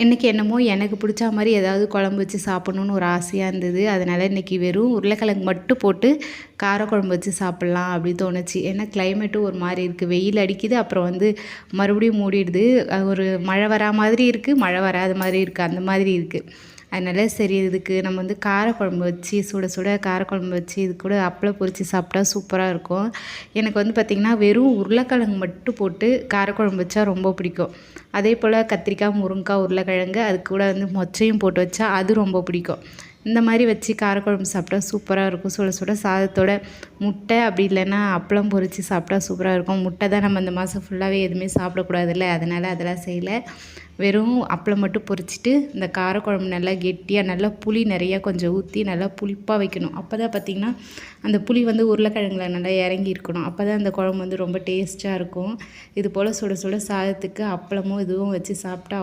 இன்றைக்கி என்னமோ எனக்கு பிடிச்ச மாதிரி ஏதாவது குழம்பு வச்சு சாப்பிட்ணுன்னு ஒரு ஆசையாக இருந்தது. அதனால் இன்றைக்கி வெறும் உருளைக்கிழங்கு மட்டும் போட்டு காரக்குழம்பு வச்சு சாப்பிட்லாம் அப்படி தோணுச்சு. ஏன்னா கிளைமேட்டும் ஒரு மாதிரி இருக்குது, வெயில் அடிக்குது, அப்புறம் மறுபடியும் மூடிடுது. ஒரு மழை வரா மாதிரி இருக்குது, மழை வராத மாதிரி இருக்குது, அந்த மாதிரி இருக்குது. அதனால் சரி, இதுக்கு நம்ம காரக்குழம்பு வச்சு சுட சுட காரக்குழம்பு வச்சு இது கூட அப்பளம் பொரித்து சாப்பிட்டா சூப்பராக இருக்கும். எனக்கு பார்த்திங்கன்னா வெறும் உருளைக்கிழங்கு மட்டும் போட்டு காரக்குழம்பு வச்சா ரொம்ப பிடிக்கும். அதே போல் கத்திரிக்காய், முருங்கைக்காய், உருளைக்கிழங்கு அதுக்கு கூட மொச்சையும் போட்டு வச்சா அது ரொம்ப பிடிக்கும். இந்த மாதிரி வச்சு காரக்குழம்பு சாப்பிட்டா சூப்பராக இருக்கும். சுட சுட சாதத்தோட முட்டை, அப்படி இல்லைன்னா அப்பளம் பொரித்து சாப்பிட்டா சூப்பராக இருக்கும். முட்டை தான் நம்ம இந்த மாதம் ஃபுல்லாகவே எதுவுமே சாப்பிடக்கூடாதுல்ல, அதனால் அதெல்லாம் செய்யலை. வெறும் அப்பளம் மட்டும் பொரிச்சிட்டு இந்த காரக்குழம்பு நல்லா கெட்டியாக, நல்லா புளி நிறையா கொஞ்சம் ஊற்றி நல்லா புளிப்பாக வைக்கணும். அப்போ தான் பார்த்திங்கன்னா அந்த புளி உருளைக்கிழங்குல நல்லா இறங்கி இருக்கணும். அப்போ தான் அந்த குழம்பு ரொம்ப டேஸ்ட்டாக இருக்கும். இது போல் சுட சுட சாதத்துக்கு அப்பளமும் இதுவும் வச்சு சாப்பிட்டா